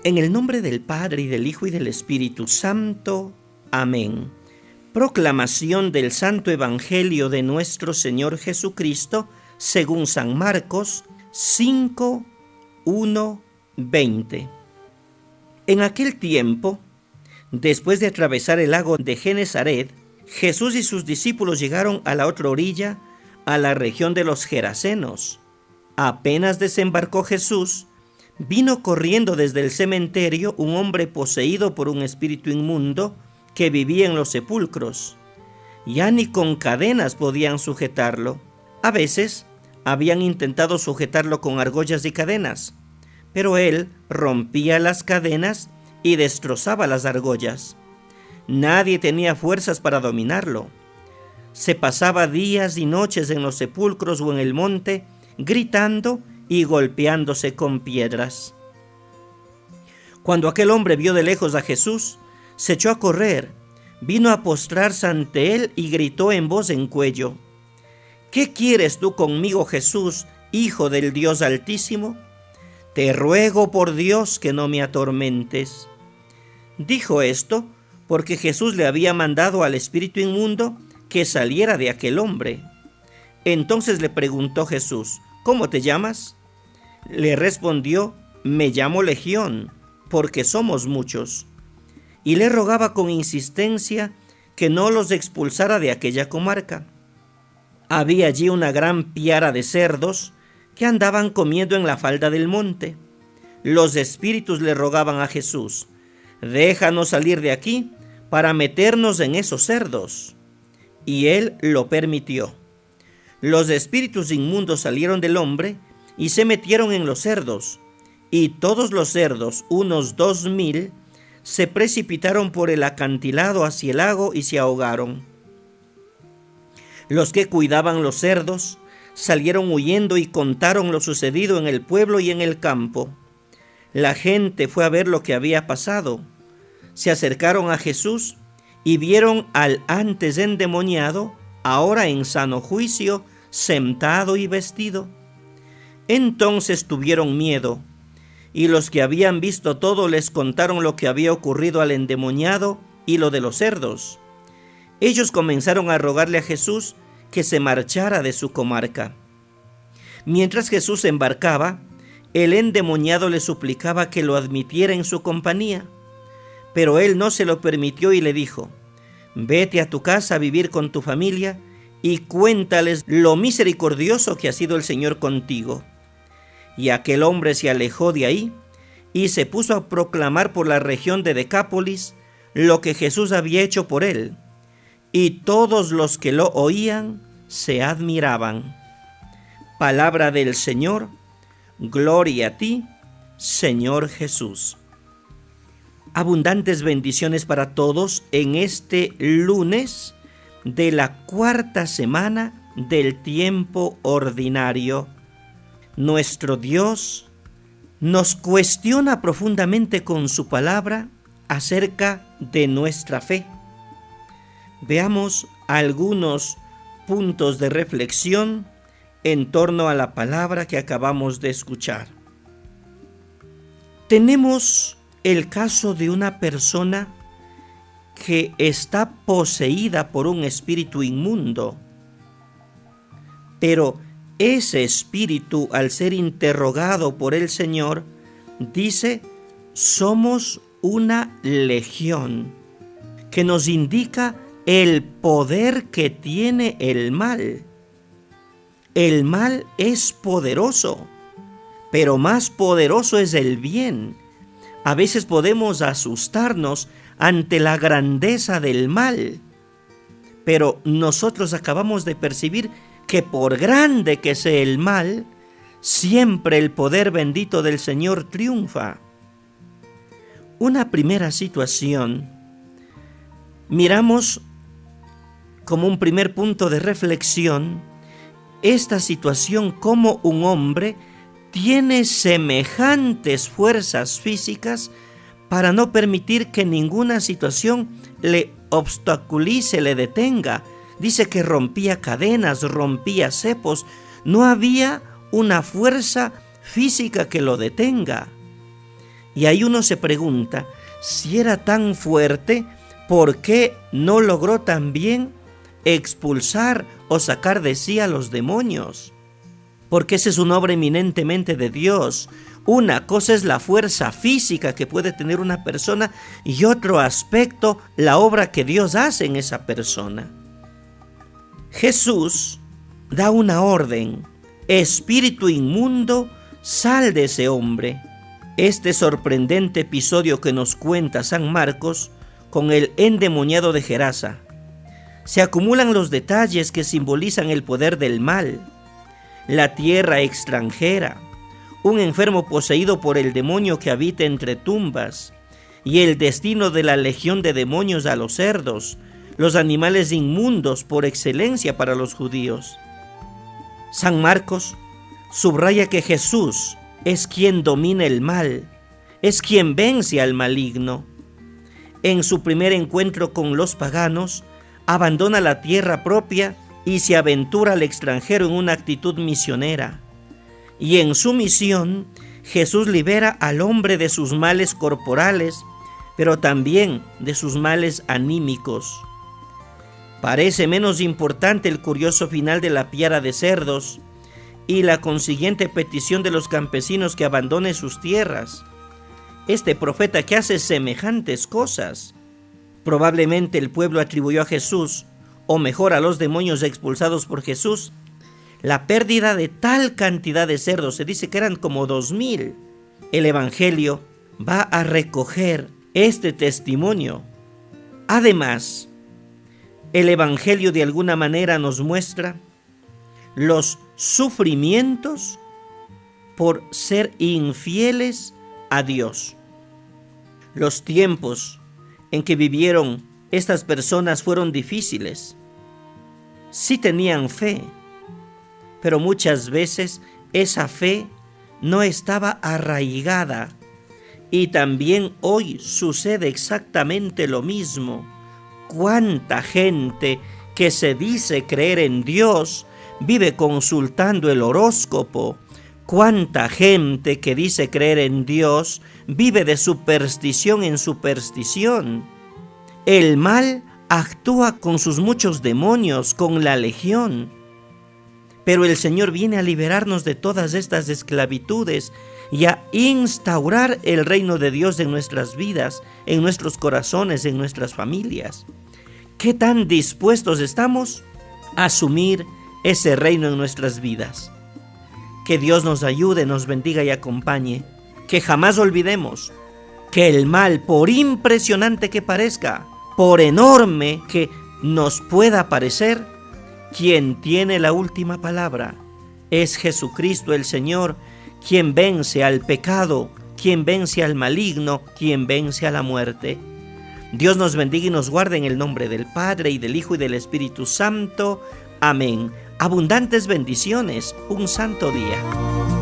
En el nombre del Padre, y del Hijo, y del Espíritu Santo. Amén. Proclamación del Santo Evangelio de nuestro Señor Jesucristo, según San Marcos 5, 1, 20. En aquel tiempo, después de atravesar el lago de Genesaret, Jesús y sus discípulos llegaron a la otra orilla, a la región de los Gerasenos. Apenas desembarcó Jesús, vino corriendo desde el cementerio un hombre poseído por un espíritu inmundo que vivía en los sepulcros. Ya ni con cadenas podían sujetarlo. A veces habían intentado sujetarlo con argollas y cadenas, pero él rompía las cadenas y destrozaba las argollas. Nadie tenía fuerzas para dominarlo. Se pasaba días y noches en los sepulcros o en el monte, gritando y golpeándose con piedras. Cuando aquel hombre vio de lejos a Jesús, se echó a correr, vino a postrarse ante él y gritó en voz en cuello: ¿Qué quieres tú conmigo, Jesús, Hijo del Dios Altísimo? Te ruego por Dios que no me atormentes. Dijo esto porque Jesús le había mandado al espíritu inmundo que saliera de aquel hombre. Entonces le preguntó Jesús: ¿Cómo te llamas? Le respondió: Me llamo Legión, porque somos muchos. Y le rogaba con insistencia que no los expulsara de aquella comarca. Había allí una gran piara de cerdos que andaban comiendo en la falda del monte. Los espíritus le rogaban a Jesús: Déjanos salir de aquí para meternos en esos cerdos. Y él lo permitió. Los espíritus inmundos salieron del hombre y se metieron en los cerdos, y todos los cerdos, unos 2000, se precipitaron por el acantilado hacia el lago y se ahogaron. Los que cuidaban los cerdos salieron huyendo y contaron lo sucedido en el pueblo y en el campo. La gente fue a ver lo que había pasado. Se acercaron a Jesús y vieron al antes endemoniado, ahora en sano juicio, sentado y vestido. Entonces tuvieron miedo, y los que habían visto todo les contaron lo que había ocurrido al endemoniado y lo de los cerdos. Ellos comenzaron a rogarle a Jesús que se marchara de su comarca. Mientras Jesús embarcaba, el endemoniado le suplicaba que lo admitiera en su compañía, pero él no se lo permitió y le dijo: Vete a tu casa a vivir con tu familia y cuéntales lo misericordioso que ha sido el Señor contigo. Y aquel hombre se alejó de ahí y se puso a proclamar por la región de Decápolis lo que Jesús había hecho por él, y todos los que lo oían se admiraban. Palabra del Señor. Gloria a ti, Señor Jesús. Abundantes bendiciones para todos en este lunes de la cuarta semana del tiempo ordinario. Nuestro Dios nos cuestiona profundamente con su palabra acerca de nuestra fe. Veamos algunos puntos de reflexión en torno a la palabra que acabamos de escuchar. Tenemos el caso de una persona que está poseída por un espíritu inmundo, pero ese espíritu, al ser interrogado por el Señor, dice: somos una legión, que nos indica el poder que tiene el mal. El mal es poderoso, pero más poderoso es el bien. A veces podemos asustarnos ante la grandeza del mal, pero nosotros acabamos de percibir que por grande que sea el mal, siempre el poder bendito del Señor triunfa. Una primera situación, miramos como un primer punto de reflexión esta situación, como un hombre tiene semejantes fuerzas físicas para no permitir que ninguna situación le obstaculice, le detenga. Dice que rompía cadenas, rompía cepos. No había una fuerza física que lo detenga. Y ahí uno se pregunta, si era tan fuerte, ¿por qué no logró también expulsar o sacar de sí a los demonios? Porque esa es una obra eminentemente de Dios. Una cosa es la fuerza física que puede tener una persona y otro aspecto, la obra que Dios hace en esa persona. Jesús da una orden: espíritu inmundo, sal de ese hombre. Este sorprendente episodio que nos cuenta San Marcos con el endemoniado de Gerasa. Se acumulan los detalles que simbolizan el poder del mal, la tierra extranjera, un enfermo poseído por el demonio que habita entre tumbas, y el destino de la legión de demonios a los cerdos, los animales inmundos por excelencia para los judíos. San Marcos subraya que Jesús es quien domina el mal, es quien vence al maligno. En su primer encuentro con los paganos, abandona la tierra propia y se aventura al extranjero en una actitud misionera. Y en su misión, Jesús libera al hombre de sus males corporales, pero también de sus males anímicos. Parece menos importante el curioso final de la piara de cerdos y la consiguiente petición de los campesinos que abandone sus tierras. Este profeta que hace semejantes cosas, probablemente el pueblo atribuyó a Jesús, o mejor a los demonios expulsados por Jesús, la pérdida de tal cantidad de cerdos. Se dice que eran como 2000. El Evangelio va a recoger este testimonio. Además, el Evangelio de alguna manera nos muestra los sufrimientos por ser infieles a Dios. Los tiempos en que vivieron estas personas fueron difíciles. Sí tenían fe, pero muchas veces esa fe no estaba arraigada. Y también hoy sucede exactamente lo mismo. ¿Cuánta gente que se dice creer en Dios vive consultando el horóscopo? ¿Cuánta gente que dice creer en Dios vive de superstición en superstición? El mal actúa con sus muchos demonios, con la legión. Pero el Señor viene a liberarnos de todas estas esclavitudes y a instaurar el reino de Dios en nuestras vidas, en nuestros corazones, en nuestras familias. ¿Qué tan dispuestos estamos a asumir ese reino en nuestras vidas? Que Dios nos ayude, nos bendiga y acompañe. Que jamás olvidemos que el mal, por impresionante que parezca, por enorme que nos pueda parecer, quien tiene la última palabra es Jesucristo el Señor, quien vence al pecado, quien vence al maligno, quien vence a la muerte. Dios nos bendiga y nos guarde en el nombre del Padre, y del Hijo, y del Espíritu Santo. Amén. Abundantes bendiciones. Un santo día.